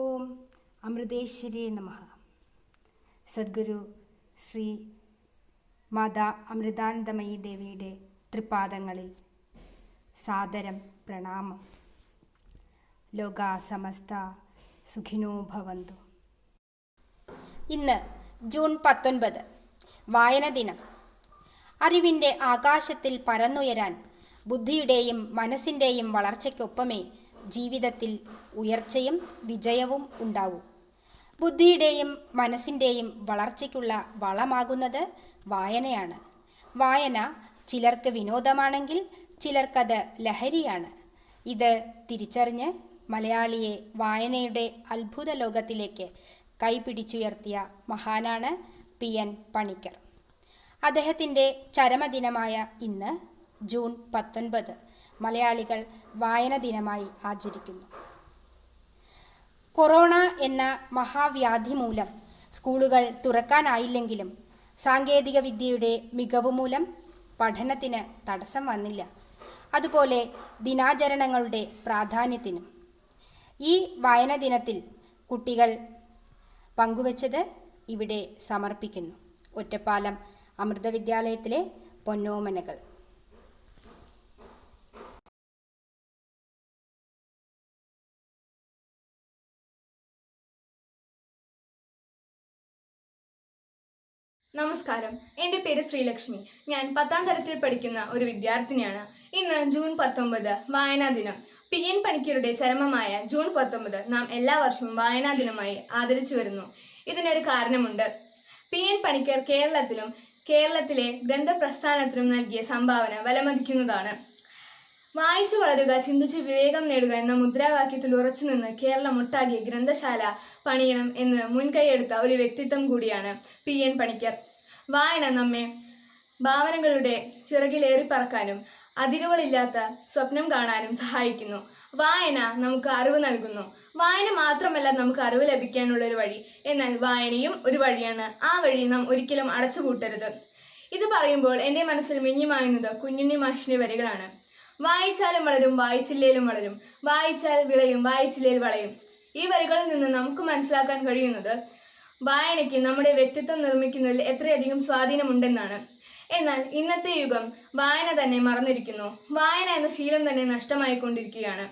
ഓം അമൃതേശ്വരിയെ നമഃ. സദ്ഗുരു ശ്രീ മാതാ അമൃതാനന്ദമയി ദേവിയുടെ തൃപാദങ്ങളിൽ സാദരം പ്രണാമം. ലോകാ സമസ്ത സുഖിനോ ഭവന്തു. ഇന്ന് ജൂൺ 19, വായന ദിനം. അറിവിൻ്റെ ആകാശത്തിൽ പറന്നുയരാൻ ബുദ്ധിയുടെയും മനസ്സിൻ്റെയും വളർച്ചയ്ക്കൊപ്പമേ ജീവിതത്തിൽ ഉയർച്ചയും വിജയവും ഉണ്ടാവൂ. ബുദ്ധിയുടെയും മനസ്സിൻ്റെയും വളർച്ചയ്ക്കുള്ള വളമാകുന്നത് വായനയാണ്. വായന ചിലർക്ക് വിനോദമാണെങ്കിൽ ചിലർക്കത് ലഹരിയാണ്. ഇത് തിരിച്ചറിഞ്ഞ് മലയാളിയെ വായനയുടെ അത്ഭുത ലോകത്തിലേക്ക് കൈപിടിച്ചുയർത്തിയ മഹാനാണ് PN പണിക്കർ. അദ്ദേഹത്തിൻ്റെ ചരമദിനമായ ഇന്ന് ജൂൺ 19 മലയാളികൾ വായന ദിനമായി ആചരിക്കുന്നു. കൊറോണ എന്ന മഹാവ്യാധി മൂലം സ്കൂളുകൾ തുറക്കാനായില്ലെങ്കിലും സാങ്കേതിക വിദ്യയുടെ മികവ് മൂലം പഠനത്തിന് തടസ്സം വന്നില്ല. അതുപോലെ ദിനാചരണങ്ങളുടെ പ്രാധാന്യത്തിനും. ഈ വായന ദിനത്തിൽ കുട്ടികൾ പങ്കുവച്ചത് ഇവിടെ സമർപ്പിക്കുന്നു. ഒറ്റപ്പാലം അമൃത വിദ്യാലയത്തിലെ പൊന്നോമനകൾ. നമസ്കാരം, എൻ്റെ പേര് ശ്രീലക്ഷ്മി. ഞാൻ 10ാം തരത്തിൽ പഠിക്കുന്ന ഒരു വിദ്യാർത്ഥിനിയാണ്. ഇന്ന് ജൂൺ 19 വായനാ ദിനം. PN പണിക്കരുടെ ചരമമായ ജൂൺ 19 നാം എല്ലാ വർഷവും വായനാ ദിനമായി ആദരിച്ചു വരുന്നു. ഇതിനൊരു കാരണമുണ്ട്. PN പണിക്കർ കേരളത്തിലും കേരളത്തിലെ ഗ്രന്ഥപ്രസ്ഥാനത്തിനും നൽകിയ സംഭാവന വിലമതിക്കുന്നതാണ്. വായിച്ചു വളരുക, ചിന്തിച്ച് വിവേകം നേടുക എന്ന മുദ്രാവാക്യത്തിൽ ഉറച്ചുനിന്ന് കേരളമൊട്ടാകെ ഗ്രന്ഥശാല പണിയണം എന്ന് മുൻകൈയെടുത്ത ഒരു വ്യക്തിത്വം കൂടിയാണ് PN പണിക്കർ. വായന നമ്മെ ഭാവനകളുടെ ചിറകിലേറി പറക്കാനും അതിരുകളില്ലാത്ത സ്വപ്നം കാണാനും സഹായിക്കുന്നു. വായന നമുക്ക് അറിവ് നൽകുന്നു. വായന മാത്രമല്ല നമുക്ക് അറിവ് ലഭിക്കാനുള്ള ഒരു വഴി, എന്നാൽ വായനയും ഒരു വഴിയാണ്. ആ വഴി നാം ഒരിക്കലും അടച്ചുപൂട്ടരുത്. ഇത് പറയുമ്പോൾ എൻ്റെ മനസ്സിൽ മിന്നിമായുന്നത് കുഞ്ഞുണ്ണി മാഷിന്റെ വരികളാണ്. വായിച്ചാലും വളരും, വായിച്ചില്ലേലും വളരും, വായിച്ചാൽ വിളയും, വായിച്ചില്ലേൽ വളയും. ഈ വരികളിൽ നിന്ന് നമുക്ക് മനസ്സിലാക്കാൻ കഴിയുന്നത് വായനയ്ക്ക് നമ്മുടെ വ്യക്തിത്വം നിർമ്മിക്കുന്നതിൽ എത്രയധികം സ്വാധീനമുണ്ടെന്നാണ്. എന്നാൽ ഇന്നത്തെ യുഗം വായന തന്നെ മറന്നിരിക്കുന്നു. വായന എന്ന ശീലം തന്നെ നഷ്ടമായിക്കൊണ്ടിരിക്കുകയാണ്.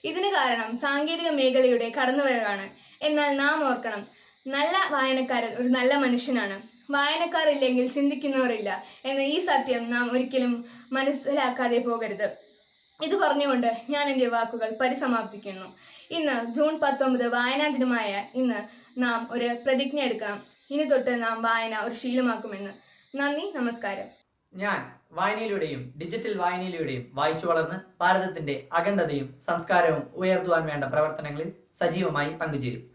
ഇതിന് കാരണം സാങ്കേതിക മേഖലയുടെ കടന്നുവരവാണ്. എന്നാൽ നാം ഓർക്കണം, നല്ല വായനക്കാരൻ ഒരു നല്ല മനുഷ്യനാണ്. വായനക്കാരില്ലെങ്കിൽ ചിന്തിക്കുന്നവരില്ല എന്ന ഈ സത്യം നാം ഒരിക്കലും മനസ്സിലാക്കാതെ പോകരുത്. ഇത് പറഞ്ഞുകൊണ്ട് ഞാൻ എൻ്റെ വാക്കുകൾ പരിസമാപ്തിക്കുന്നു. ഇന്ന് ജൂൺ 19 വായനാ ദിനമായ ഇന്ന് നാം ഒരു പ്രതിജ്ഞ എടുക്കണം. ഇനി തൊട്ട് നാം വായന ഒരു ശീലമാക്കുമെന്ന്. നന്ദി, നമസ്കാരം. ഞാൻ വായനയിലൂടെയും ഡിജിറ്റൽ വായനയിലൂടെയും വായിച്ചു വളർന്ന് ഭാരതത്തിന്റെ അഖണ്ഡതയും സംസ്കാരവും ഉയർത്തുവാൻ വേണ്ട പ്രവർത്തനങ്ങളിൽ സജീവമായി പങ്കുചേരും.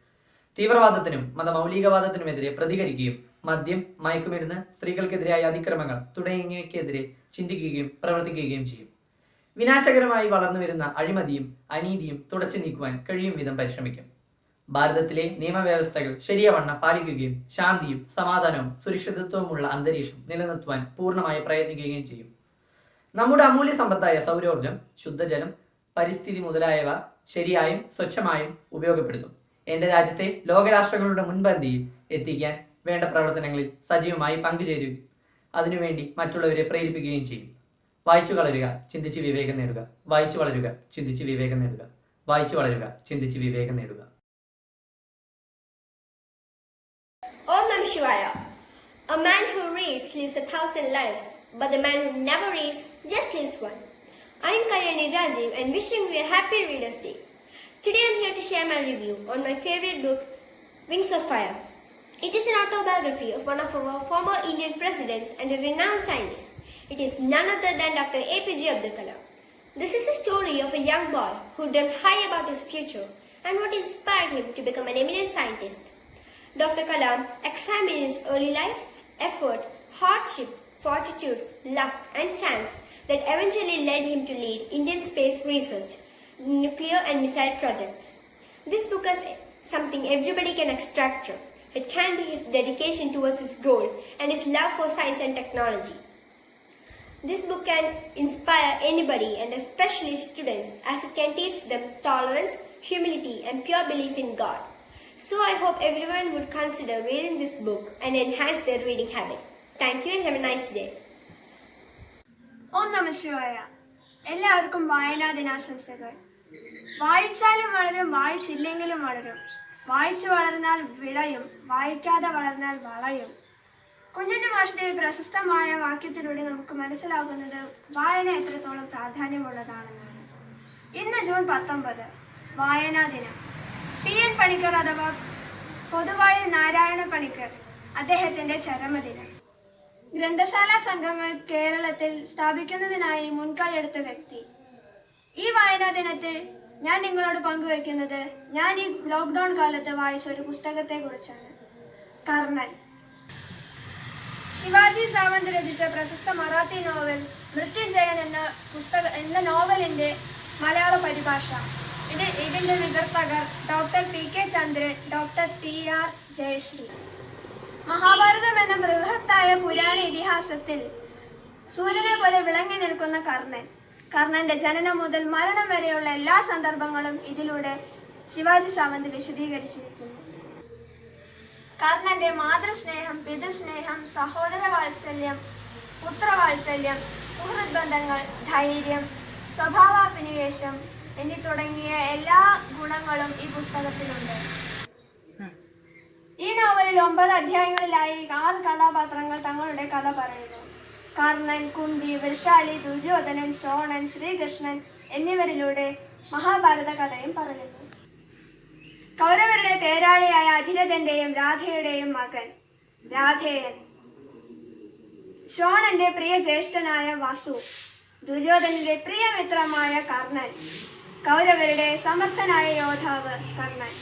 തീവ്രവാദത്തിനും മതമൗലികവാദത്തിനുമെതിരെ പ്രതികരിക്കുകയും മദ്യം, മയക്കുമരുന്ന്, സ്ത്രീകൾക്കെതിരായ അതിക്രമങ്ങൾ തുടങ്ങിയവയ്ക്കെതിരെ ചിന്തിക്കുകയും പ്രവർത്തിക്കുകയും ചെയ്യും. വിനാശകരമായി വളർന്നു വരുന്ന അഴിമതിയും അനീതിയും തുടച്ചു നീക്കുവാൻ കഴിയും വിധം പരിശ്രമിക്കും. ഭാരതത്തിലെ നിയമവ്യവസ്ഥകൾ ശരിയവണ്ണം പാലിക്കുകയും ശാന്തിയും സമാധാനവും സുരക്ഷിതത്വവുമുള്ള അന്തരീക്ഷം നിലനിർത്തുവാൻ പൂർണ്ണമായി പ്രയത്നിക്കുകയും ചെയ്യും. നമ്മുടെ അമൂല്യ സമ്പത്തായ സൗരോർജം, ശുദ്ധജലം, പരിസ്ഥിതി മുതലായവ ശരിയായും സ്വച്ഛമായും ഉപയോഗപ്പെടുത്തും. എൻ്റെ രാജ്യത്തെ ലോകരാഷ്ട്രങ്ങളുടെ മുൻപന്തിയിൽ എത്തിക്കാൻ വേണ്ട പ്രവർത്തനങ്ങളിൽ സജീവമായി പങ്കുചേരുകയും അതിനുവേണ്ടി മറ്റുള്ളവരെ പ്രേരിപ്പിക്കുകയും ചെയ്യും. വായിച്ചു വളരുക, ചിന്തിച്ച് വിവേകം നേടുക. വായിച്ചു വളരുക, ചിന്തിച്ച് വിവേകം നേടുക. വായിച്ചു വളരുക, ചിന്തിച്ച് വിവേകം നേടുക. Om Namah Shivaya. A man who reads lives 1,000 lives, but the man who never reads just lives one. I am Kalyani Rajiv and wishing you a happy Readers' Day. Today I am here to share my review on my favorite book, Wings of Fire. It is an autobiography of one of our former Indian presidents and a renowned scientist. It is none other than Dr. APJ Abdul Kalam. This is a story of a young boy who dreamt high about his future and what inspired him to become an eminent scientist. Dr. Kalam examined his early life, effort, hardship, fortitude, luck and chance that eventually led him to lead Indian space research, nuclear and missile projects. This book is something everybody can extract from. It can be his dedication towards his goal and his love for science and technology. This book can inspire anybody and especially students as it can teach them tolerance, humility and pure belief in God. So I hope everyone would consider reading this book and enhance their reading habit. Thank you and have a nice day. ഓം നമഃ ശിവായ. എല്ലാവർക്കും വായനാ ദിനാശംസകൾ. വായിച്ചാലും വളരും, വായിച്ചില്ലെങ്കിലും വളരും. വായിച്ചു വളർന്നാൽ വിളയും, വായിക്കാതെ വളർന്നാൽ വളയും. കുഞ്ഞിന്റെ മാഷിന്റെ പ്രശസ്തമായ വാക്യത്തിലൂടെ നമുക്ക് മനസ്സിലാകുന്നത് വായന എത്രത്തോളം പ്രാധാന്യമുള്ളതാണെന്നാണ്. ഇന്ന് ജൂൺ 19, വായനാ ദിനം. PN പണിക്കർ അഥവാ പൊതുവായ നാരായണ പണിക്കർ, അദ്ദേഹത്തിന്റെ ചരമദിനം. ഗ്രന്ഥശാല സംഘങ്ങൾ കേരളത്തിൽ സ്ഥാപിക്കുന്നതിനായി മുൻകൈയെടുത്ത വ്യക്തി. ഈ വായനാ ദിനത്തിൽ ഞാൻ നിങ്ങളോട് പങ്കുവയ്ക്കുന്നത് ഞാൻ ഈ ലോക്ക്ഡൗൺ കാലത്ത് വായിച്ച ഒരു പുസ്തകത്തെ കുറിച്ചാണ്. കർണൻ. ശിവാജി സാവന്ത് രചിച്ച പ്രശസ്ത മറാത്തി നോവൽ മൃത്യുഞ്ജയൻ എന്ന നോവലിന്റെ മലയാള പരിഭാഷ. ഇതിന്റെ വിവർത്തകർ ഡോക്ടർ PK ചന്ദ്രൻ, ഡോക്ടർ TR ജയശ്രീ. മഹാഭാരതം എന്ന ബൃഹത്തായ പുരാണ ഇതിഹാസത്തിൽ സൂര്യനെ പോലെ വിളങ്ങി നിൽക്കുന്ന കർണന്റെ ജനനം മുതൽ മരണം വരെയുള്ള എല്ലാ സന്ദർഭങ്ങളും ഇതിലൂടെ ശിവാജി സാവന്ത് വിശദീകരിച്ചിരിക്കുന്നു. കർണന്റെ മാതൃസ്നേഹം, പിതൃസ്നേഹം, സഹോദര വാത്സല്യം, പുത്രവാത്സല്യം, സുഹൃത് ബന്ധങ്ങൾ, ധൈര്യം, സ്വഭാവാഭിനിവേശം എന്നീ തുടങ്ങിയ എല്ലാ ഗുണങ്ങളും ഈ പുസ്തകത്തിലുണ്ട്. ഈ നോവലിൽ 9 അധ്യായങ്ങളിലായി 6 കഥാപാത്രങ്ങൾ തങ്ങളുടെ കഥ പറയുന്നു. കർണൻ, കുന്തി, വൃഷാലി, ദുര്യോധനൻ, ശോണൻ, ശ്രീകൃഷ്ണൻ എന്നിവരിലൂടെ മഹാഭാരത കഥയും പറയുന്നു. കൗരവരുടെ തേരാളിയായ അധിരഥന്റെയും രാധയുടെയും മകൻ രാധേയൻ, ശോണന്റെ പ്രിയ ജ്യേഷ്ഠനായ വസു, ദുര്യോധനന്റെ പ്രിയമിത്രമായ കർണൻ, കൗരവരുടെ സമർത്ഥനായ യോദ്ധാവ് കർണൻ.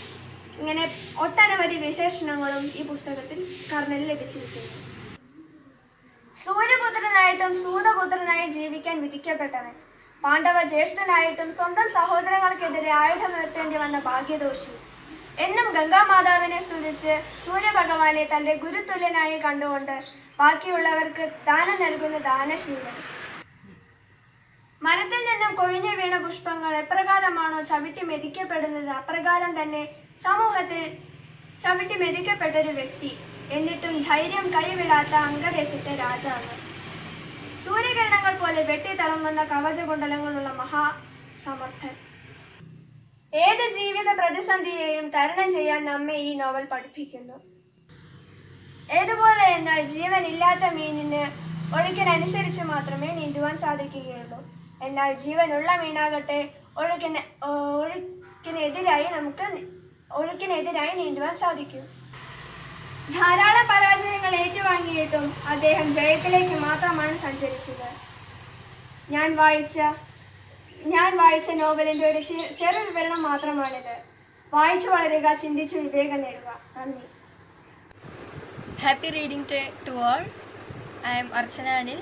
ഇങ്ങനെ ഒട്ടനവധി വിശേഷണങ്ങളും ഈ പുസ്തകത്തിൽ കർണനിൽ ലഭിച്ചിരിക്കുന്നു. സൂര്യപുത്രനായിട്ടും സൂതപുത്രനായി ജീവിക്കാൻ വിധിക്കപ്പെട്ടവൻ, പാണ്ഡവ ജ്യേഷ്ഠനായിട്ടും സ്വന്തം സഹോദരങ്ങൾക്കെതിരെ ആയുധമുയർത്തേണ്ടി വന്ന ഭാഗ്യദോഷി, എന്നും ഗംഗാമാതാവിനെ സ്തുതിച്ച് സൂര്യഭഗവാനെ തന്റെ ഗുരുതുല്യനായി കണ്ടുകൊണ്ട് ബാക്കിയുള്ളവർക്ക് ദാനം നൽകുന്ന ദാനശീലൻ. മരത്തിൽ നിന്നും കൊഴിഞ്ഞു വീണ പുഷ്പങ്ങൾ എപ്രകാരമാണോ ചവിട്ടി മെതിക്കപ്പെടുന്നത്, അപ്രകാരം തന്നെ സമൂഹത്തിൽ ചവിട്ടി മെതിക്കപ്പെട്ടൊരു വ്യക്തി. എന്നിട്ടും ധൈര്യം കൈവിടാത്ത അംഗദേശത്തെ രാജാവ്. സൂര്യകിരണങ്ങൾ പോലെ വെട്ടിത്തിളങ്ങുന്ന കവചകുണ്ടലങ്ങളുള്ള മഹാസമർത്ഥൻ. ഏത് ജീവിത പ്രതിസന്ധിയെയും തരണം ചെയ്യാൻ നമ്മെ ഈ നോവൽ പഠിപ്പിക്കുന്നു. ഏതുപോലെ എന്നാൽ ജീവനില്ലാത്ത മീനിന് ഒഴുക്കിനനുസരിച്ച് മാത്രമേ നീന്തുവാൻ സാധിക്കുകയുള്ളൂ. എന്നാൽ ജീവനുള്ള മീനാകട്ടെ ഒഴുക്കിനെതിരായി നീന്തുവാൻ സാധിക്കും. ധാരാളം പരാജയങ്ങൾ ഏറ്റുവാങ്ങിയിട്ടും അദ്ദേഹം ജയത്തിലേക്ക് മാത്രമാണ് സഞ്ചരിച്ചത്. ഞാൻ വായിച്ച നോവലിന്റെ ഒരു ചെറു വിവരണം മാത്രമാണിത്. വായിച്ചു വളരുക, ചിന്തിച്ച് വിവേകം നേടുക. നന്ദി. Happy reading day to all. I am Archana Anil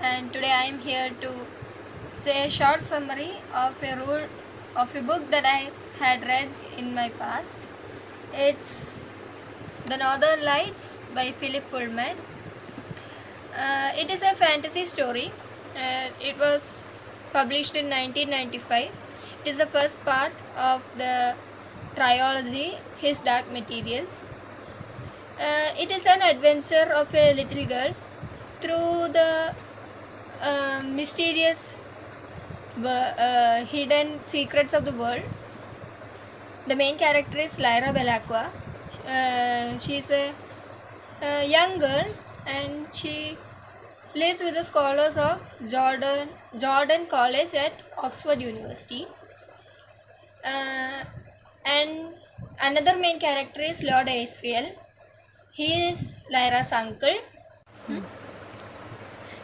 and today I am here to say a short summary of a book that I had read in my past. It's The Northern Lights by Philip Pullman. It is a fantasy story. It was published in 1995. It is the first part of the trilogy His Dark Materials. It is an adventure of a little girl through the mysterious hidden secrets of the world. The main character is Lyra Belacqua. She is a young girl and she lives with the scholars of Jordan College at Oxford University. And another main character is Lord Asriel. He is Lyra's uncle.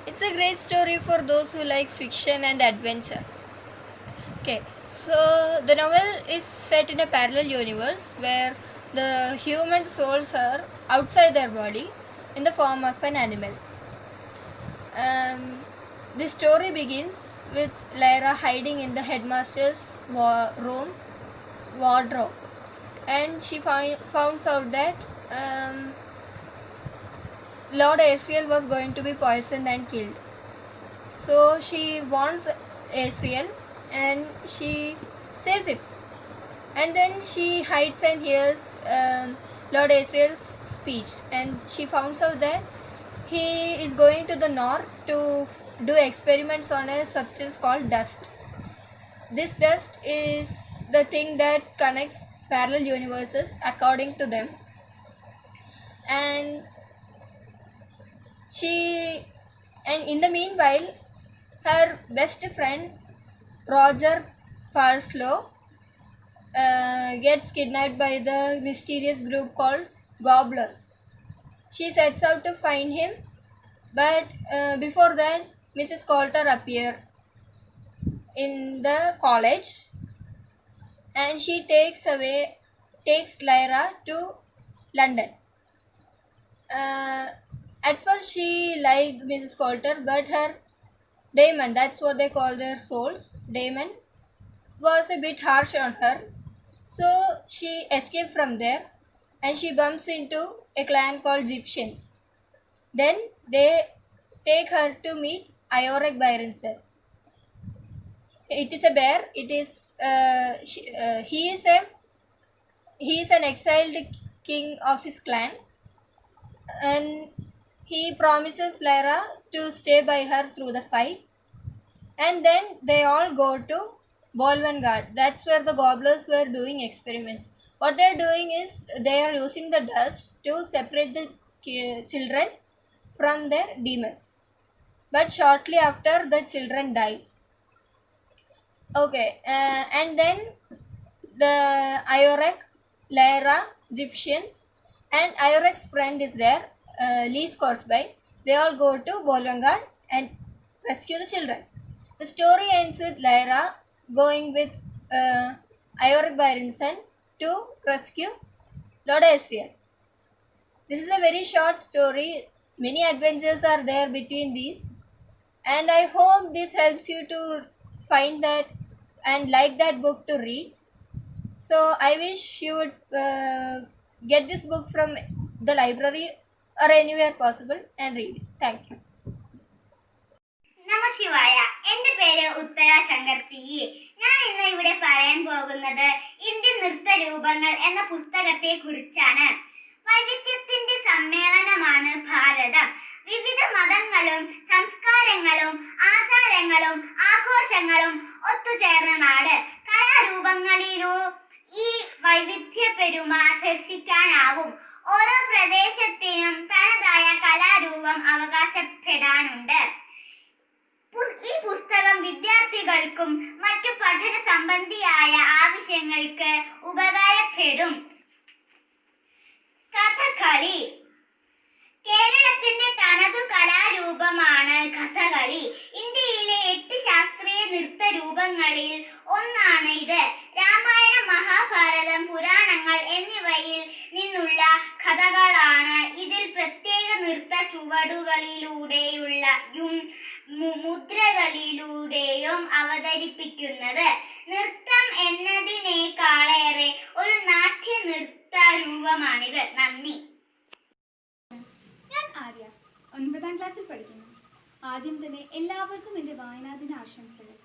It's a great story for those who like fiction and adventure. Okay, so the novel is set in a parallel universe where the human souls are outside their body in the form of an animal. The story begins with Lyra hiding in the headmaster's room wardrobe, and she found out that Lord Asriel was going to be poisoned and killed. So she warns Asriel and she saves him. and then she hides and hears Lord Asriel's speech, and she finds out that he is going to the north to do experiments on a substance called dust. This dust is the thing that connects parallel universes according to them, and in the meanwhile, her best friend Roger Parslow gets kidnapped by the mysterious group called Gobblers. She sets out to find him, but before that, Mrs. Coulter appears in the college, and she takes Lyra to London. At first, she liked Mrs. Coulter, but her daemon, that's what they call their souls, daemon, was a bit harsh on her. So she escaped from there, and she bumps into a clan called Gyptians. Then they take her to meet Iorek Byronsel. It is a bear. It is he is an exiled king of his clan, and he promises Lyra to stay by her through the fight. And then they all go to Bolvengard. That's where the Gobblers were doing experiments. What they are doing is they are using the dust to separate the children from their demons. But shortly after, the children die. Okay, and then the Iorek, Lyra, Gyptians, and Iorek's friend is there, Lee Scoresby. They all go to Bolvengard and rescue the children. The story ends with Lyra going with Iorek Byronsel to rescue Lord Asriel. This is a very short story. Many adventures are there between these, and I hope this helps you to find that and like that book to read. So I wish you would get this book from the library or anywhere possible and read it. Thank you. Namah Shivaya. എന്റെ പേര് ഉത്തര Shankar T. ഞാൻ ഇന്ന് ഇവിടെ പറയാൻ പോകുന്നത് Indian നൃത്തരൂപങ്ങൾ എന്ന പുസ്തകത്തെ കുറിച്ചാണ്. വൈവിധ്യത്തിന്റെ സമ്മേളനമാണ് ഭാരതം. വിവിധ മതങ്ങളും സംസ്കാരങ്ങളും ആചാരങ്ങളും ആഘോഷങ്ങളും ഒത്തുചേർന്ന നാട്. കലാരൂപങ്ങളിലും ഈ വൈവിധ്യ പെരുമ ദർശിക്കാനാവും. ഓരോ പ്രദേശത്തിനും തനതായ കലാരൂപം അവകാശപ്പെടാനുണ്ട്. ഈ പുസ്തകം വിദ്യാർത്ഥികൾക്കും മറ്റു പഠന സംബന്ധിയായ ആവശ്യങ്ങൾക്ക് ഉപകാരപ്പെടും. കഥകളി. കേരളത്തിന്റെ തനതു കലാരൂപമാണ് കഥകളി. ഇന്ത്യയിലെ 8 ശാസ്ത്രീയ നൃത്ത രൂപങ്ങളിൽ ഒന്നാണ് ഇത്. രാമായണം, മഹാഭാരതം, പുരാണങ്ങൾ എന്നിവയിൽ നിന്നുള്ള കഥകളാണ് ഇതിൽ പ്രത്യേക നൃത്ത ചുവടുകളിലൂടെയും മുദ്രകളിലൂടെയും അവതരിപ്പിക്കുന്നത്. നൃത്തം എന്നതിനേക്കാളേറെ ഒരു നാട്യ നൃത്ത രൂപമാണിത്. നന്ദി. ഞാൻ ആര്യ, 9ാം ക്ലാസ്സിൽ പഠിക്കുന്നു. ആദ്യം തന്നെ എല്ലാവർക്കും എൻ്റെ വായനാദിന ആശംസകൾ.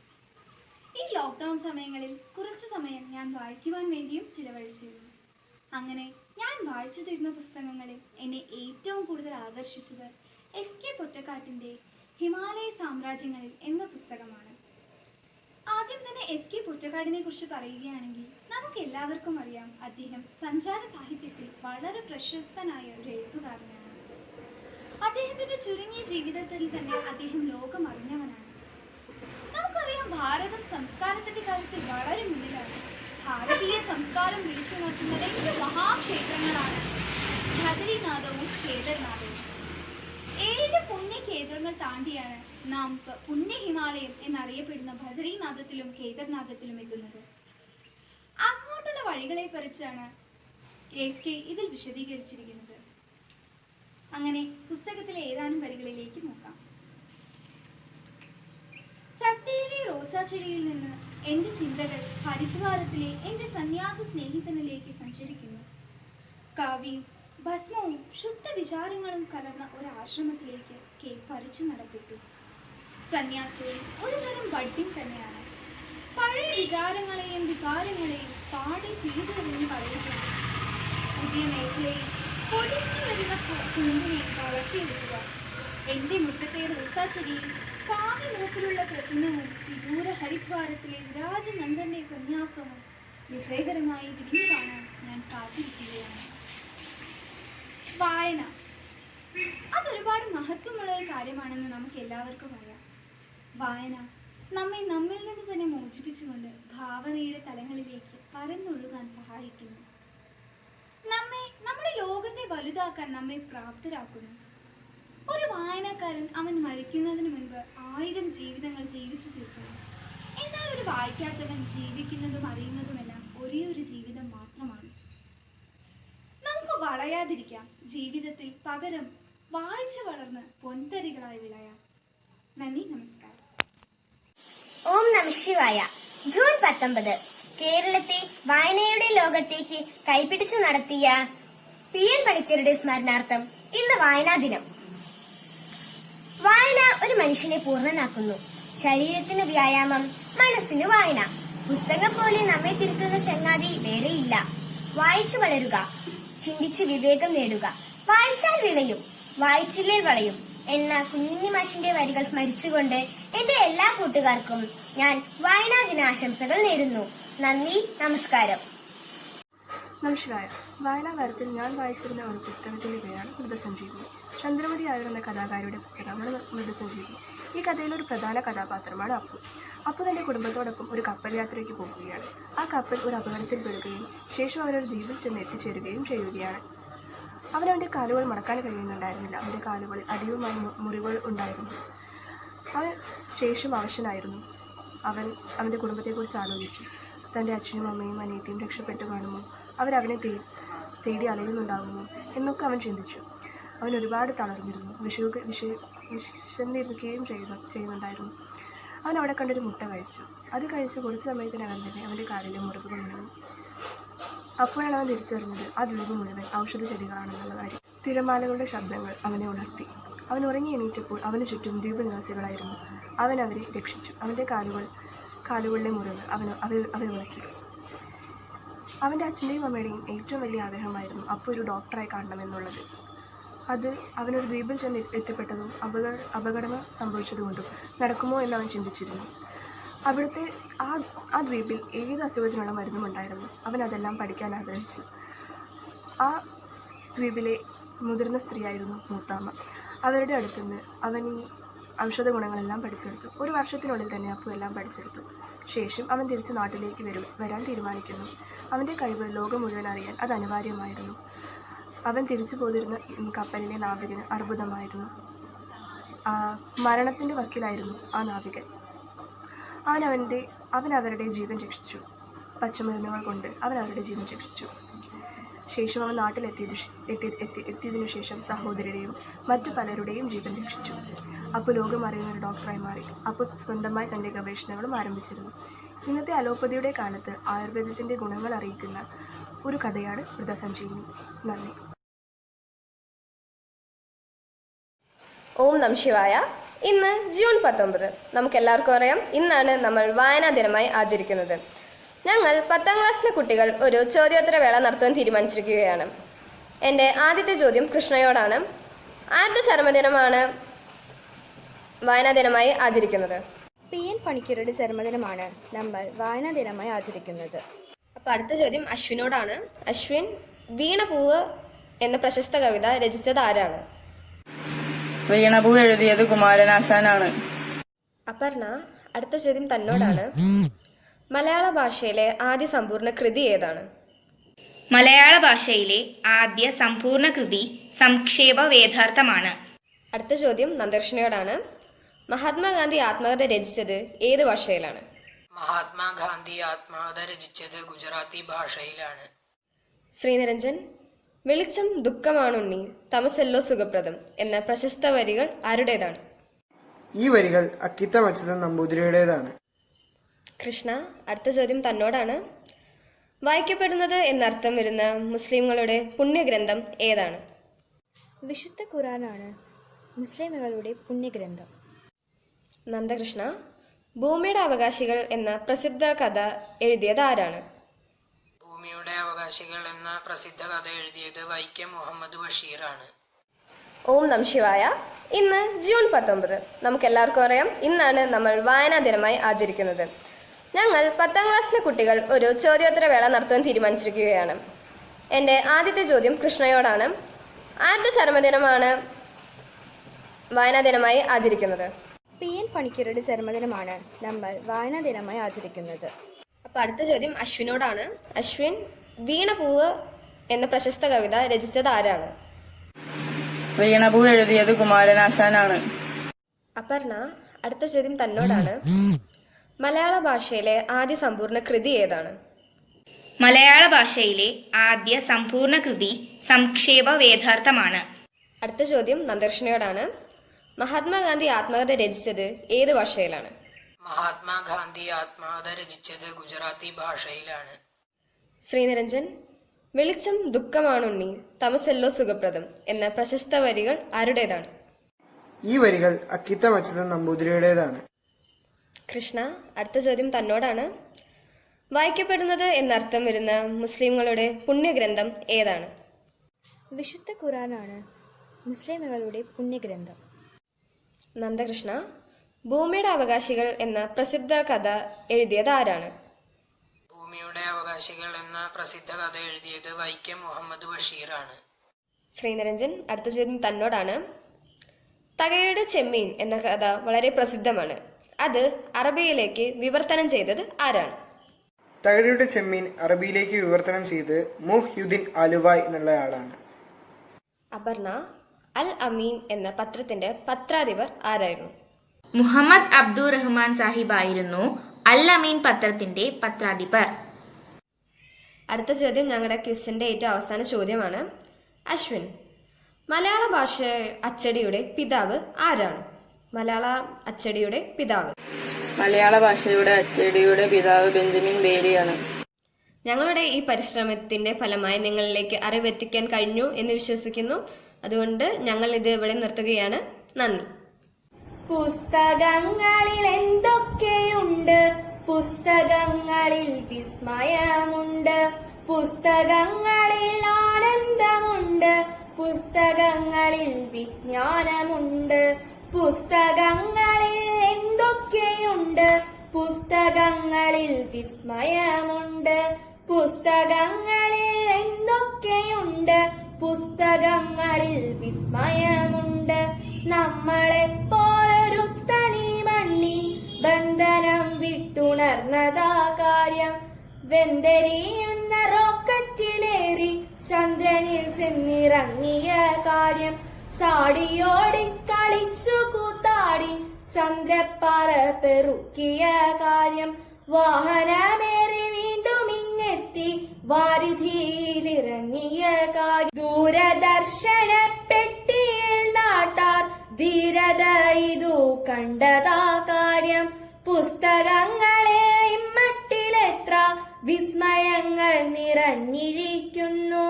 ഈ ലോക്ക്ഡൗൺ സമയങ്ങളിൽ കുറച്ചു സമയം ഞാൻ വായിക്കുവാൻ വേണ്ടിയും ചിലവഴിച്ചിരുന്നു. അങ്ങനെ ഞാൻ വായിച്ചു തീർന്ന പുസ്തകങ്ങളിൽ എന്നെ ഏറ്റവും കൂടുതൽ ആകർഷിച്ചത് SK പൊറ്റക്കാട്ടിൻ്റെ ഹിമാലയ സാമ്രാജ്യങ്ങളിൽ എന്ന പുസ്തകമാണ്. ആദ്യം തന്നെ SK പൊറ്റക്കാടിനെ കുറിച്ച് പറയുകയാണെങ്കിൽ നമുക്ക് എല്ലാവർക്കും അറിയാം, അദ്ദേഹം സഞ്ചാര സാഹിത്യത്തിൽ വളരെ പ്രശസ്തനായ ഒരു എഴുത്തുകാരനാണ്. അദ്ദേഹത്തിന്റെ ചുരുങ്ങിയ ജീവിതത്തിൽ തന്നെ അദ്ദേഹം ലോകം അറിഞ്ഞവനാണ്. നമുക്കറിയാം, ഭാരതം സംസ്കാരത്തിന്റെ കാര്യത്തിൽ വളരെ മുന്നിലാണ്. ഭാരതീയ സംസ്കാരം വിളിച്ചുണർത്തുന്ന 2 മഹാക്ഷേത്രങ്ങളാണ് ബദരിനാഥവും കേദർനാഥവും. 7 പുണ്യ കേന്ദ്രങ്ങൾ താണ്ടിയാണ് നാം പുണ്യ ഹിമാലയം എന്നറിയപ്പെടുന്ന ബദരിനാഥത്തിലും കേദർനാഥത്തിലും എത്തുന്നത്. അങ്ങോട്ടുള്ള വഴികളെ കുറിച്ചാണ് SK ഇതിൽ വിശദീകരിച്ചിരിക്കുന്നത്. അങ്ങനെ പുസ്തകത്തിലെ ഏതാനും വരികളിലേക്ക് നോക്കാം. ചട്ടിയിലെ റോസാച്ചെടിയിൽ നിന്ന് എൻ്റെ ചിന്തകൾ ഹരിദ്വാരത്തിലെ എൻ്റെ സന്യാസ സ്നേഹിതനിലേക്ക് സഞ്ചരിക്കുന്നു. കാവ്യയും ഭസ്മവും ശുദ്ധ വിചാരങ്ങളും കലർന്ന ഒരു ആശ്രമത്തിലേക്ക് പറിച്ചു നടപ്പെട്ടു. സന്യാസിയിൽ ഒരു തരം ബഡ്ഡിംഗ് തന്നെയാണ്. പഴയ വിചാരങ്ങളെയും വികാരങ്ങളെയും പാടി തീരുവെന്ന് പറയുകയാണ്. പുതിയ മേഖലയിൽ പൊടിഞ്ഞു വരുന്ന കുഞ്ഞിനെ വളർത്തിയെടുക്കുക. എൻ്റെ മുറ്റത്തെ റോസാച്ചെടിയിൽ കാവി നിറത്തിലുള്ള പ്രസന്നവും വിദൂര ഹരിദ്വാരത്തിലെ രാജനന്ദന്റെ ഉപന്യാസവും വിജയകരമായി വിരിഞ്ഞു കാണാൻ ഞാൻ കാത്തിരിക്കുകയാണ്. വായന അതൊരുപാട് മഹത്വമുള്ള ഒരു കാര്യമാണെന്ന് നമുക്ക് എല്ലാവർക്കും അറിയാം. വായന നമ്മെ നമ്മിൽ നിന്ന് തന്നെ മോചിപ്പിച്ചുകൊണ്ട് ഭാവനയുടെ തലങ്ങളിലേക്ക് പറന്നൊഴുകാൻ സഹായിക്കുന്നു. നമ്മുടെ ലോകത്തെ വലുതാക്കാൻ നമ്മെ പ്രാപ്തരാക്കുന്നു. ഒരു വായനക്കാരൻ അവൻ മരിക്കുന്നതിന് മുൻപ് 1000 ജീവിതങ്ങൾ ജീവിച്ചു തീർക്കുന്നു. എന്നാൽ ഒരു വായിക്കാത്തവൻ ജീവിക്കുന്നതും അറിയുന്നതുമെല്ലാം ഒരേ ഒരു ജീവിതം മാത്രമാണ്. നമുക്ക് വളയാതിരിക്കാം ജീവിതത്തിൽ, പകരം വായിച്ചു വളർന്ന് പൊൻതരികളായി വിളയാം. നന്ദി, നമസ്കാരം. ഓം നമഃ ശിവായ. ജൂൺ 19 കേരളത്തെ വായനയുടെ ലോകത്തേക്ക് കൈപിടിച്ചു നടത്തിയ PN പണിക്കരുടെ സ്മരണാർത്ഥം ഇന്ന് വായനാ ദിനം. വായന ഒരു മനുഷ്യനെ പൂർണ്ണനാക്കുന്നു. ശരീരത്തിന് വ്യായാമം, മനസ്സിന് വായന. പുസ്തകം പോലെ നമ്മെ തിരുത്തുന്ന ചങ്ങാതി വേറെയില്ല. വായിച്ചു വളരുക, ചിന്തിച്ച് വിവേകം നേടുക. വായിച്ചാൽ വിളയും, വായിച്ചില്ലേ വളയും എന്ന കുഞ്ഞുണ്ണി മാഷിന്റെ വരികൾ സ്മരിച്ചുകൊണ്ട് എന്റെ എല്ലാ കൂട്ടുകാർക്കും ഞാൻ വായനാ ദിനാശംസകൾ നേരുന്നു. നന്ദി, നമസ്കാരം. നമസ്കാരം. വായനാകാലത്തിൽ ഞാൻ വായിച്ചിരുന്ന ഒരു പുസ്തകത്തിന്റെ പേരാണ് മൃതസഞ്ജീവനി. ചന്ദ്രമതി ആയൂർ എന്ന കഥാകാരിയുടെ പുസ്തകമാണ് മൃതസഞ്ജീവനി. ഈ കഥയിലെ ഒരു പ്രധാന കഥാപാത്രമാണ് അപ്പു. അപ്പു തന്റെ കുടുംബത്തോടൊപ്പം ഒരു കപ്പൽ യാത്രയ്ക്ക് പോകുകയാണ്. ആ കപ്പൽ ഒരു അപകടത്തിൽപ്പെടുകയും ശേഷം അവനൊരു ദ്വീപിൽ ചെന്ന് എത്തിച്ചേരുകയും ചെയ്യുകയാണ്. അവനവൻ്റെ കാലുകൾ മടക്കാൻ കഴിയുന്നുണ്ടായിരുന്നില്ല. അവൻ്റെ കാലുകളിൽ അതീവമായി മുറിവുകൾ ഉണ്ടായിരുന്നു. അവൻ ശേഷം അവശനായിരുന്നു. അവൻ്റെ കുടുംബത്തെക്കുറിച്ച് ആലോചിച്ചു. തൻ്റെ അച്ഛനും അമ്മയും അനിയത്തിയും രക്ഷപ്പെട്ടു കാണുമോ, അവരവനെ തേടി അലയുന്നുണ്ടാകുമോ എന്നൊക്കെ അവൻ ചിന്തിച്ചു. അവൻ ഒരുപാട് തളർന്നിരുന്നു. വിശന്നിരിക്കുകയും ചെയ്യുന്നുണ്ടായിരുന്നു. അവൻ അവിടെ കണ്ടൊരു മുട്ട കഴിച്ചു. അത് കഴിച്ച് കുറച്ച് സമയത്തിനകം തന്നെ അവൻ്റെ കാലിലെ മുറിവുകൾ ഉണങ്ങി. അപ്പോഴാണ് അവൻ തിരിച്ചറിഞ്ഞത് ആ ദ്വീപ് മുഴുവൻ ഔഷധ ചെടികളാണെന്നുള്ള കാര്യം. തിരമാലകളുടെ ശബ്ദങ്ങൾ അവനെ ഉണർത്തി. അവൻ ഉറങ്ങി എണീറ്റപ്പോൾ അവന് ചുറ്റും ദ്വീപ് നിവാസികളായിരുന്നു. അവൻ അവരെ രക്ഷിച്ചു. അവൻ്റെ കാലുകളിലെ മുറിവ് അവർ ഉണക്കി. അവൻ്റെ അച്ഛൻ്റെയും അമ്മയുടെയും ഏറ്റവും വലിയ ആഗ്രഹമായിരുന്നു അപ്പോൾ ഒരു ഡോക്ടറായി കാണണമെന്നുള്ളത്. അത് അവനൊരു ദ്വീപിൽ ചെന്ന് എത്തിപ്പെട്ടതും അപകടം സംഭവിച്ചതുകൊണ്ടും നടക്കുമോ എന്ന് അവൻ ചിന്തിച്ചിരുന്നു. അവിടുത്തെ ആ ദ്വീപിൽ ഏത് അസുഖത്തിനുള്ള മരുന്നും ഉണ്ടായിരുന്നു. അവൻ അതെല്ലാം പഠിക്കാൻ ആഗ്രഹിച്ചു. ആ ദ്വീപിലെ മുതിർന്ന സ്ത്രീയായിരുന്നു മൂത്താമ്മ. അവരുടെ അടുത്തുനിന്ന് അവൻ ഈ ഔഷധ ഗുണങ്ങളെല്ലാം പഠിച്ചെടുത്തു. ഒരു വർഷത്തിനുള്ളിൽ തന്നെ അപ്പു എല്ലാം പഠിച്ചെടുത്തു. ശേഷം അവൻ തിരിച്ച് നാട്ടിലേക്ക് വരാൻ തീരുമാനിക്കുന്നു. അവൻ്റെ കഴിവ് ലോകം മുഴുവൻ അറിയാൻ അത് അനിവാര്യമായിരുന്നു. അവൻ തിരിച്ചു പോതിരുന്ന കപ്പലിലെ നാവികന് അർബുദമായിരുന്നു. മരണത്തിൻ്റെ വക്കിലായിരുന്നു ആ നാവികൻ. അവൻ അവരുടെ ജീവൻ രക്ഷിച്ചു. പച്ചമരുന്നുകൾ കൊണ്ട് അവൻ അവരുടെ ജീവൻ രക്ഷിച്ചു. ശേഷം അവൻ നാട്ടിലെത്തിയതിനു ശേഷം സഹോദരിയുടെയും മറ്റു പലരുടെയും ജീവൻ രക്ഷിച്ചു. അപ്പോൾ ലോകം അറിയുന്ന ഒരു ഡോക്ടറായി മാറി. അപ്പോൾ സ്വന്തമായി തൻ്റെ ഗവേഷണങ്ങളും ആരംഭിച്ചിരുന്നു. ഇന്നത്തെ അലോപ്പതിയുടെ കാലത്ത് ആയുർവേദത്തിൻ്റെ ഗുണങ്ങൾ അറിയിക്കുന്ന ഒരു കഥയാണ് മൃതസഞ്ജീവനി. നന്ദി. ഓം നമഃ ശിവായ. ഇന്ന് ജൂൺ 19. നമുക്കെല്ലാവർക്കും അറിയാം, ഇന്നാണ് നമ്മൾ വായനാ ദിനമായി ആചരിക്കുന്നത്. ഞങ്ങൾ 10ാം ക്ലാസ്സിലെ കുട്ടികൾ ഒരു ചോദ്യോത്തര വേള നടത്താൻ തീരുമാനിച്ചിരിക്കുകയാണ്. എൻ്റെ ആദ്യത്തെ ചോദ്യം കൃഷ്ണയോടാണ്. ആരുടെ ചരമദിനമാണ് വായനാ ദിനമായി ആചരിക്കുന്നത്? PN പണിക്കരുടെ ചരമദിനമാണ് നമ്മൾ വായനാ ദിനമായി ആചരിക്കുന്നത്. അപ്പോൾ അടുത്ത ചോദ്യം അശ്വിനോടാണ്. അശ്വിൻ, വീണപൂവ് എന്ന പ്രശസ്ത കവിത രചിച്ചത് ആരാണ്? വീണപൂവ് എഴുതിയത് കുമാരനാശാനാണ്. അപർണ, അടുത്ത ചോദ്യം തന്നോടാണ്. മലയാള ഭാഷയിലെ ആദ്യ സമ്പൂർണ്ണ കൃതി ഏതാണ്? മലയാള ഭാഷയിലെ ആദ്യ സമ്പൂർണ്ണ കൃതി സംക്ഷേപ വേദാർത്ഥമാണ്. അടുത്ത ചോദ്യം നന്ദകൃഷ്ണയോടാണ്. മഹാത്മാഗാന്ധി ആത്മകഥ രചിച്ചത് ഏത് ഭാഷയിലാണ്? മഹാത്മാഗാന്ധി ആത്മകഥ രചിച്ചത് ഗുജറാത്തി ഭാഷയിലാണ്. ശ്രീനിരഞ്ജൻ, വെളിച്ചം ദുഃഖമാണുണ്ണി, തമസല്ലോ സുഖപ്രദം എന്ന പ്രശസ്ത വരികൾ ആരുടേതാണ്? ഈ വരികൾ അക്കിത്തം അച്യുതൻ നമ്പൂതിരിയുടേതാണ്. കൃഷ്ണ, അടുത്ത ചോദ്യം തന്നോടാണ്. വായിക്കപ്പെടുന്നത് എന്നർത്ഥം വരുന്ന മുസ്ലിങ്ങളുടെ പുണ്യഗ്രന്ഥം ഏതാണ്? വിശുദ്ധ ഖുർആനാണ് മുസ്ലിമുകളുടെ പുണ്യഗ്രന്ഥം. നന്ദകൃഷ്ണ, ഭൂമിയുടെ അവകാശികൾ എന്ന പ്രസിദ്ധ കഥ എഴുതിയത് ആരാണ്? ഭൂമിയുടെ അവകാശികൾ എന്ന പ്രസിദ്ധ കഥ എഴുതിയത് വൈക്കം മുഹമ്മദ് ബഷീറാണ്. ഓം നമഃ ശിവായ. ഇന്ന് ജൂൺ 19. നമുക്കെല്ലാവർക്കും അറിയാം, ഇന്നാണ് നമ്മൾ വായനാ ദിനമായി ആചരിക്കുന്നത്. ഞങ്ങൾ 10ാം ക്ലാസ്സിലെ കുട്ടികൾ ഒരു ചോദ്യോത്തര വേള നടത്താൻ തീരുമാനിച്ചിരിക്കുകയാണ്. എൻ്റെ ആദ്യത്തെ ചോദ്യം കൃഷ്ണയോടാണ്. ആരുടെ ചരമദിനമാണ് വായനാ ദിനമായി ആചരിക്കുന്നത്? PN പണിക്കരുടെ ചരമദിനമാണ് നമ്മൾ വായനാ ദിനമായി ആചരിക്കുന്നത്. അപ്പോൾ അടുത്ത ചോദ്യം അശ്വിനോടാണ്. അശ്വിൻ, വീണപൂവ് എന്ന പ്രശസ്ത കവിത രചിച്ചത് ആരാണ്? വീണപൂവ് എഴുതിയത് കുമാരനാശാനാണ്. അപർണ, അടുത്ത ചോദ്യം തന്നോടാണ്. മലയാള ഭാഷയിലെ ആദ്യ സമ്പൂർണ്ണ കൃതി ഏതാണ്? മലയാള ഭാഷയിലെ ആദ്യ സമ്പൂർണ്ണ കൃതി സംക്ഷേപ വേദാർത്ഥമാണ്. അടുത്ത ചോദ്യം നന്ദകൃഷ്ണയോടാണ്. മഹാത്മാഗാന്ധി ആത്മകഥ രചിച്ചത് ഏത് ഭാഷയിലാണ്? മഹാത്മാഗാന്ധി ആത്മകഥ രചിച്ചത് ഗുജറാത്തി ഭാഷയിലാണ്. ശ്രീനിരഞ്ജൻ, വെളിച്ചം ദുഃഖമാണുണ്ണി, തമസല്ലോ സുഖപ്രദം എന്ന പ്രശസ്ത വരികൾ ആരുടേതാണ്? ഈ വരികൾ അക്കിത്തം അച്യുതൻ നമ്പൂതിരിയുടേതാണ്. കൃഷ്ണ, അടുത്ത ചോദ്യം തന്നോടാണ്. വായിക്കപ്പെടുന്നത് എന്നർത്ഥം വരുന്ന മുസ്ലിങ്ങളുടെ പുണ്യഗ്രന്ഥം ഏതാണ്? വിശുദ്ധ ഖുർആനാണ് മുസ്ലിമുകളുടെ പുണ്യഗ്രന്ഥം. നന്ദകൃഷ്ണ, ഭൂമിയുടെ അവകാശികൾ എന്ന പ്രസിദ്ധ കഥ എഴുതിയത് ആരാണ്? ഭൂമിയുടെ അവകാശികൾ എന്ന പ്രസിദ്ധ കഥ എഴുതിയത് വൈക്കം മുഹമ്മദ് ബഷീറാണ്. ശ്രീനിരഞ്ജൻ, അടുത്ത ചോദ്യം തന്നോടാണ്. തകഴിയുടെ ചെമ്മീൻ എന്ന കഥ വളരെ പ്രസിദ്ധമാണ്. അത് അറബിയിലേക്ക് വിവർത്തനം ചെയ്തത് ആരാണ്? തകഴിയുടെ ചെമ്മീൻ അറബിയിലേക്ക് വിവർത്തനം ചെയ്ത് മുഹ്യുദ്ദീൻ ആലുവായ് എന്നുള്ളയാളാണ്. അപർണ, അൽ അമീൻ എന്ന പത്രത്തിന്റെ പത്രാധിപർ ആരായിരുന്നു? മുഹമ്മദ് അബ്ദുർ റഹ്മാൻ സാഹിബായിരുന്നു അൽ അമീൻ പത്രത്തിന്റെ പത്രാധിപർ. അടുത്ത ചോദ്യം ഞങ്ങളുടെ ക്വിസിന്റെ ഏറ്റവും അവസാന ചോദ്യമാണ്. അശ്വിൻ, മലയാള ഭാഷ അച്ചടിയുടെ പിതാവ് ആരാണ്? മലയാള അച്ചടിയുടെ പിതാവ്. മലയാള ഭാഷയുടെ അച്ചടിയുടെ പിതാവ് ബെഞ്ചമിൻ ബേലിയാണ്. ഞങ്ങളുടെ ഈ പരിശ്രമത്തിന്റെ ഫലമായി നിങ്ങളിലേക്ക് അറിവെത്തിക്കാൻ കഴിഞ്ഞു എന്ന് വിശ്വസിക്കുന്നു. അതുകൊണ്ട് ഞങ്ങൾ ഇത് ഇവിടെ നിർത്തുകയാണ്. നന്ദി. പുസ്തകങ്ങളിൽ എന്തൊക്കെയുണ്ട്, പുസ്തകങ്ങളിൽ വിസ്മയമുണ്ട്, പുസ്തകങ്ങളിൽ ആനന്ദമുണ്ട്, പുസ്തകങ്ങളിൽ വിജ്ഞാനമുണ്ട്. പുസ്തകങ്ങളിൽ എന്തൊക്കെയുണ്ട്, പുസ്തകങ്ങളിൽ വിസ്മയമുണ്ട്, പുസ്തകങ്ങളിൽ എന്തൊക്കെയുണ്ട്, പുസ്തകങ്ങളിൽ വിസ്മയമുണ്ട്. നമ്മളെ പോലൊരു തനി മണ്ണി ബന്ധനം വിട്ടുണർന്നതാ കാര്യം. വെന്തെരിയുന്ന റോക്കറ്റിലേറി ചന്ദ്രനിൽ ചെന്നിറങ്ങിയ കാര്യം. ചാടിയോടി കളിച്ചു കൂത്താടി ചന്ദ്രപ്പാറ പെറുക്കിയ കാര്യം. വാഹനമേറി വീണ്ടും ഇങ്ങെത്തി വാരിധിയിലിറങ്ങിയ കാര്യം. ദൂരദർശന പെട്ടിയിൽ നാട്ടാർ ധീരത ഇതു കണ്ടതാ കാര്യം. പുസ്തകങ്ങളെ ഇമ്മട്ടിലെത്ര വിസ്മയങ്ങൾ നിറഞ്ഞിരിക്കുന്നു.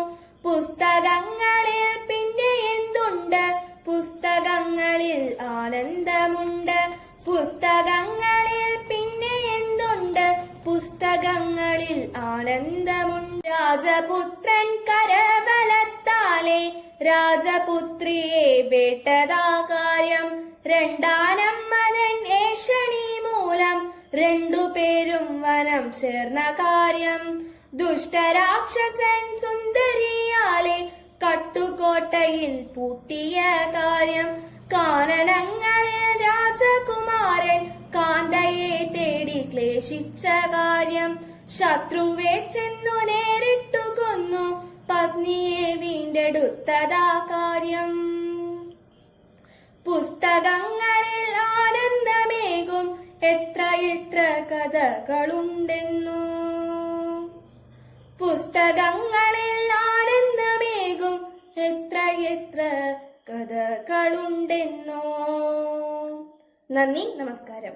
പുസ്തകങ്ങളിൽ പിന്നെ എന്തുണ്ട്, പുസ്തകങ്ങളിൽ ആനന്ദമുണ്ട്. പുസ്തകങ്ങളിൽ പിന്നെ എന്തുണ്ട്, പുസ്തകങ്ങളിൽ ആനന്ദമുണ്ട്. രാജപുത്രൻ കരബലത്താലെ രാജപുത്രിയെ വേട്ടതാ കാര്യം. രണ്ടാനം മകൻ ഏഷണി മൂലം രണ്ടുപേരും വനം ചേർന്ന കാര്യം. ദുഷ്ടരാക്ഷസൻ സുന്ദരിയാലെ കട്ടുകോട്ടയിൽ പൂട്ടിയ കാര്യം. കാനനങ്ങളിൽ രാജകുമാരൻ കാന്തയെ തേടി ക്ലേശിച്ച കാര്യം. ശത്രുവെ ചെന്നു നേരിട്ടു കൊന്നു പത്നിയെ വീണ്ടെടുത്തതാ കാര്യം. പുസ്തകങ്ങളിൽ ആനന്ദമേകും എത്ര എത്ര കഥകളുണ്ടെന്നു. പുസ്തകങ്ങളിൽ ആനന്ദമേകും എത്ര എത്ര കഥകളുണ്ടെന്നോ. നന്ദി, നമസ്കാരം.